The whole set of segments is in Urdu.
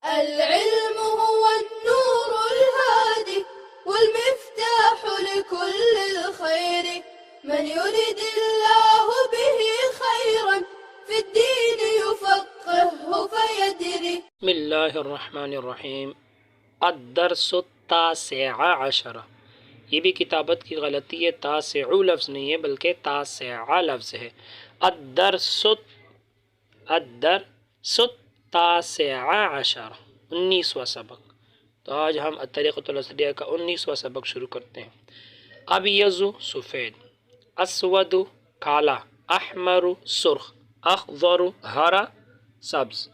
العلم هو النور الهادي والمفتاح لكل الخير، من يرد الله به خيرا في الدين يفقهه فيدري. بسم اللہ الرحمن الرحیم۔ الدرس التاسع عشر، یہ بھی کتابت کی غلطی ہے، تاسع لفظ نہیں ہے بلکہ تاسع لفظ ہے۔ الدرس التاسع عشر، 19واں سبق۔ تو آج ہم الطریقۃ الاسریہ کا 19واں سبق شروع کرتے ہیں۔ ابیض سفید، اسود کالا، احمر سرخ، اخضر ہرا، سبز۔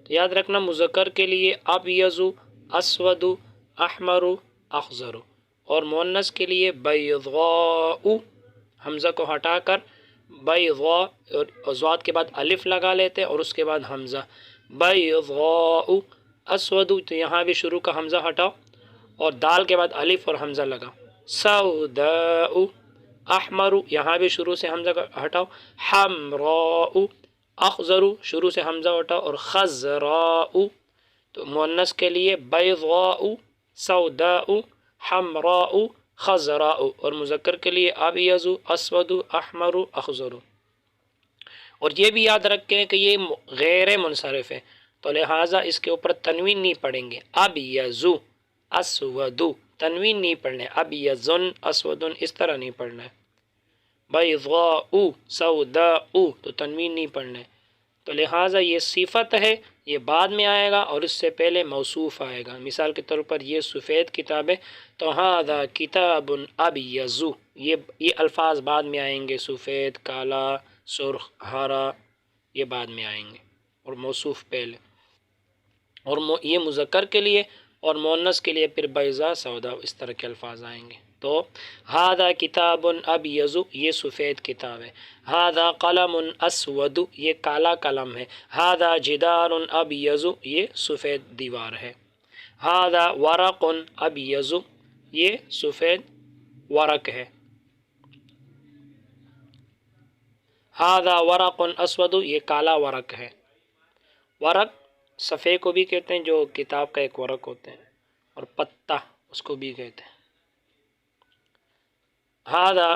تو یاد رکھنا مذکر کے لیے ابیض، اسود، احمر، اخضر، اور مؤنث کے لیے بیضاء، حمزہ کو ہٹا کر بیضاء، اور ضاد کے بعد الف لگا لیتے اور اس کے بعد حمزہ، بیضاء، اسود، تو یہاں بھی شروع کا حمزہ ہٹاؤ اور دال کے بعد الف اور حمزہ لگاؤ، سوداء، احمر، یہاں بھی شروع سے حمزہ ہٹاؤ، حمراء، اخضر، شروع سے حمزہ ہٹاؤ، اور خضراء، تو مؤنث کے لیے بیضاء، سوداء، حمراء، خضراء، اور مذکر کے لیے ابیض، اسود، احمر، اخضر۔ اور یہ بھی یاد رکھیں کہ یہ غیر منصرف ہے، تو لہٰذا اس کے اوپر تنوین نہیں پڑھیں گے، ابیض، اسود، تنوین نہیں پڑھنا ہے، ابیض، اسود، اس طرح نہیں پڑھنا ہے، بیضاء، سوداء، تو تنوین نہیں پڑھنا ہے۔ تو لہٰذا یہ صفت ہے، یہ بعد میں آئے گا اور اس سے پہلے موصوف آئے گا۔ مثال کے طور پر یہ سفید کتاب ہے تو ھذا کتاب ابیض، یہ الفاظ بعد میں آئیں گے، سفید، کالا، سرخ، ہرا، یہ بعد میں آئیں گے اور موصوف پہلے۔ اور یہ مذکر کے لیے اور مؤنث کے لیے پھر بیضاء، سودا، اس طرح کے الفاظ آئیں گے۔ تو ھذا کتاب ابیض، یہ سفید کتاب ہے، ھذا قلم اسود، یہ کالا قلم ہے، ھذا جدار ابیض، یہ سفید دیوار ہے، ھذا ورق ابیض، یہ سفید ورق ہے، ھذا ورق اسود، یہ کالا ورق ہے۔ ورق صفحے کو بھی کہتے ہیں جو کتاب کا ایک ورق ہوتے ہیں، اور پتہ اس کو بھی کہتے ہیں۔ ھذا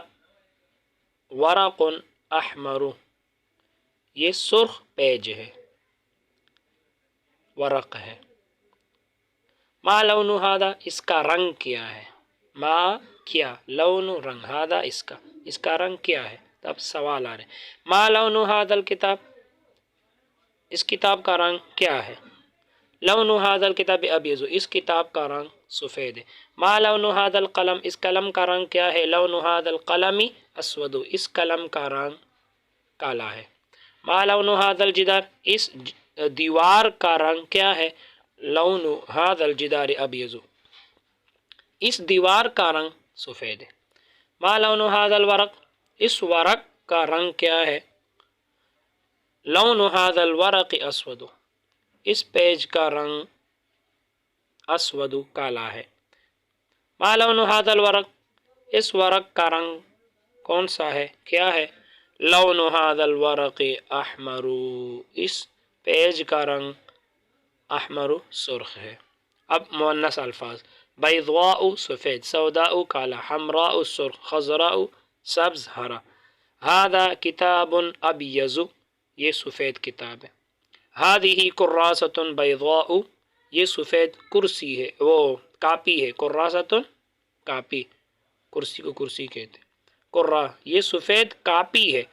ورق احمر، یہ سرخ پیج ہے، ورق ہے۔ ما لون ھذا، اس کا رنگ کیا ہے، ما کیا، لون رنگ، ھذا اس کا رنگ کیا ہے، تب سوال آ رہے ہیں۔ ما لون ھذا الکتاب، اس کتاب کا رنگ کیا ہے، لون ھذا الکتاب ابیض، اس کتاب کا رنگ سفید ہے۔ ما لون ھذا القلم، اس قلم کا رنگ کیا ہے، لون ھذا القلم اسود، اس قلم کا رنگ کالا ہے۔ ما لون ھذا الجدار، اس دیوار کا رنگ کیا ہے، لون ھذا الجدار ابیض، اس دیوار کا رنگ سفید ہے۔ ما لون ھذا الورق، اس ورق کا رنگ کیا ہے، لون ھذا الورق اسود، اس پیج کا رنگ اسود کالا ہے۔ ما لون ھذا الورق، اس ورق کا رنگ کون سا ہے، کیا ہے، لون ھذا الورق احمر، اس پیج کا رنگ احمر سرخ ہے۔ اب مؤنث الفاظ، بیضاء سفید، سوداء کالا، حمراء سرخ، خضراء سبز ہرا۔ ھذا کتاب ابیض، یہ سفید کتاب ہے۔ ھذہ کراسۃ بیضاء، یہ سفید کرسی ہے، وہ کاپی ہے، کراسۃ کاپی، کرسی کو کرسی کہتے ہیں، کرہ، یہ سفید کاپی ہے۔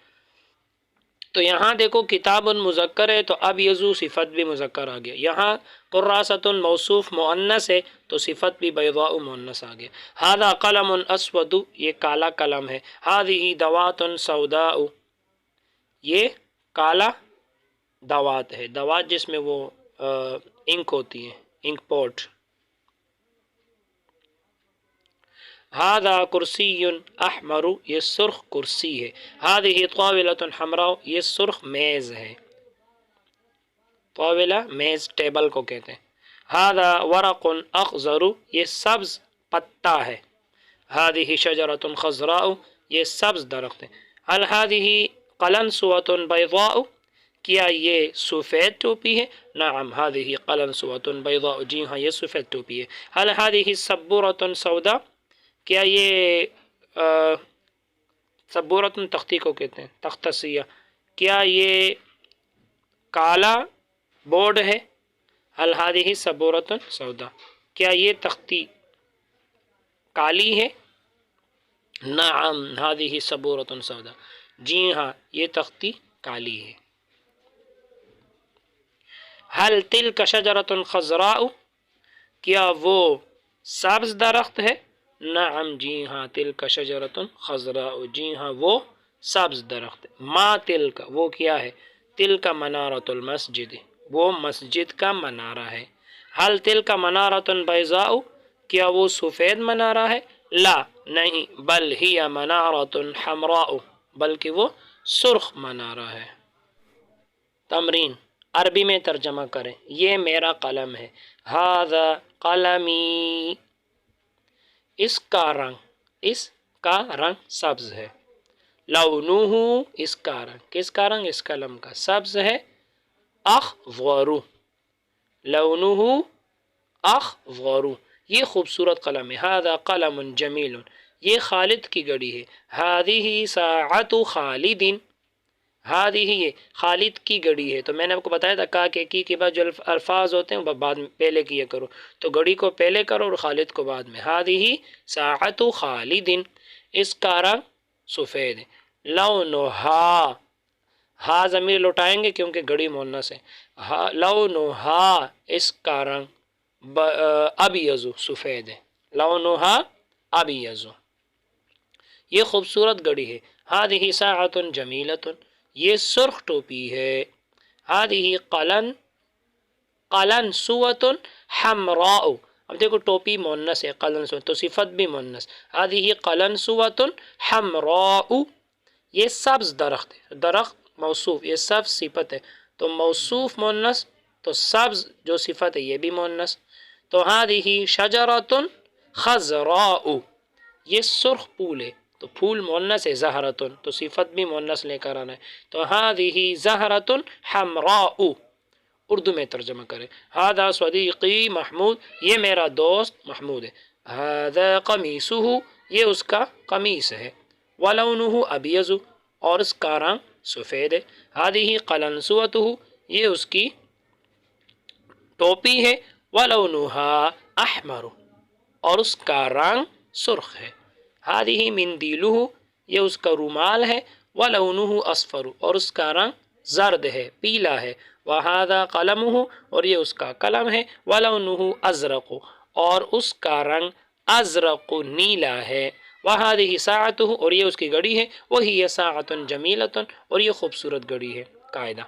تو یہاں دیکھو کتاب مذکر ہے تو ابیض صفت بھی مذکر آ گیا، یہاں کراسۃ موصوف مؤنث ہے تو صفت بھی بیضاء مؤنث آ گیا۔ ھذا قلم اسود، یہ کالا قلم ہے۔ ھذہ دوات سوداء، یہ کالا دوات ہے، دوات جس میں وہ انک ہوتی ہے، انک پوٹ۔ ھذا کرسی احمر، یہ سرخ کرسی ہے۔ ھذہ طاولۃ حمراء، یہ سرخ میز ہے، طاولہ میز، ٹیبل کو کہتے ہیں۔ ھذا ورق اخضر، یہ سبز پتا ہے۔ ھذہ شجرۃ خضراء، یہ سبز درخت ہے۔ ھل ھذہ قلنسوۃ بیضاء، کیا یہ سفید ٹوپی ہے؟ نعم هذه قلنسوة بيضاء، جی ہاں یہ سفید ٹوپی ہے۔ هل هذه سبورة سوداء، کیا یہ سبورة تختی کو کہتے ہیں، تختہ سیاہ، کیا یہ کالا بورڈ ہے؟ هل هذه سبورة سوداء، کیا یہ تختی کالی ہے؟ نعم هذه سبورة سوداء، جی ہاں یہ تختی کالی ہے۔ هل تلك شجرة خضراء، کیا وہ سبز درخت ہے؟ نعم جی ہاں تلك شجرة خضراء، جی ہاں وہ سبز درخت ہے۔ ما تلك، وہ کیا ہے؟ تلك منارة المسجد، وہ مسجد کا منارہ ہے۔ هل تلك منارة بيضاء، کیا وہ سفید منارہ ہے؟ لا نہیں، بل ہی منارة حمراء، بلکہ وہ سرخ منارہ ہے۔ تمرین عربی میں ترجمہ کریں۔ یہ میرا قلم ہے، ھذا قلمی، اس کا رنگ سبز ہے۔ لونہ، اس کا رنگ، کس کا رنگ؟ اس قلم کا، سبز ہے۔ اخضر، لونہ اخضر، یہ خوبصورت قلم ہے۔ ھذا قلم جمیل، یہ خالد کی گھڑی ہے۔ ھذہ ساعۃ خالد، ہادی ہی یہ خالد کی گھڑی ہے۔ تو میں نے آپ کو بتایا تھا کا کے بعد جو الفاظ ہوتے ہیں وہ بعد میں پہلے کیا کرو، تو گھڑی کو پہلے کرو اور خالد کو بعد میں۔ ہادی ہی ساعۃ خالد، اس کا رنگ سفید ہے۔ لونہا، ہا ضمیر لوٹائیں گے کیونکہ گھڑی مؤنث ہے۔ لونہا، اس کا رنگ ابیض، سفید ہے۔ لونہا ابیض، یہ خوبصورت گھڑی ہے۔ ہادہ ساعۃ جمیلۃ، یہ سرخ ٹوپی ہے۔ ہادہ قلنسوۃ حمراء، اب دیکھو ٹوپی مؤنث ہے، قلنسوۃ تو صفت بھی مؤنث۔ ہادہ قلنسوۃ حمراء، یہ سبز درخت ہے، درخت موصوف، یہ سبز صفت ہے، تو موصوف مؤنث تو سبز جو صفت ہے یہ بھی مؤنث۔ تو ہادہ شجرۃ خضراء، یہ سرخ پھول ہے، تو پھول مؤنث ہے، زہرۃ تو صفت بھی مؤنث لے کر آنا ہے، تو ہذہ زہرۃ حمراء۔ اردو میں ترجمہ کریں۔ ھذا صدیقی محمود، یہ میرا دوست محمود ہے۔ ھذا قمیصہ، یہ اس کا قمیص ہے۔ ولونہ ابیض، اور اس کا رنگ سفید ہے۔ ھذہ قلنسوۃہ، یہ اس کی ٹوپی ہے۔ ولونہا احمر، اور اس کا رنگ سرخ ہے۔ ھذہ مندیلہ، یہ اس کا رومال ہے۔ ولونہ اصفر، اور اس کا رنگ زرد ہے، پیلا ہے۔ وھذا قلمہ، اور یہ اس کا قلم ہے۔ ولونہ ازرق، اور اس کا رنگ ازرق نیلا ہے۔ وھذہ ساعتہ، اور یہ اس کی گھڑی ہے۔ وہی ساعۃ جمیلۃ، اور یہ خوبصورت گھڑی ہے۔ قاعدہ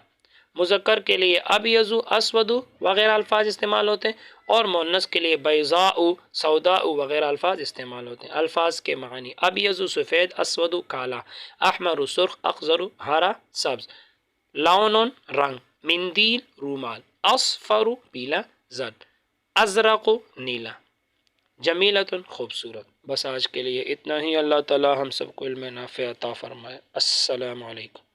مذکر کے لیے ابیض، اسود وغیرہ الفاظ استعمال ہوتے ہیں، اور مؤنث کے لیے بیضاء، سوداء وغیرہ الفاظ استعمال ہوتے ہیں۔ الفاظ کے معنی: ابیض سفید، اسود کالا، احمر سرخ، اخضر ہرا سبز، لون رنگ، مندیل رومال، اصفر پیلا، زرد، ازرق نیلا، جمیلۃ خوبصورت۔ بس آج کے لیے اتنا ہی۔ اللہ تعالی ہم سب کو علم نافع عطا فرمائے۔ السلام علیکم۔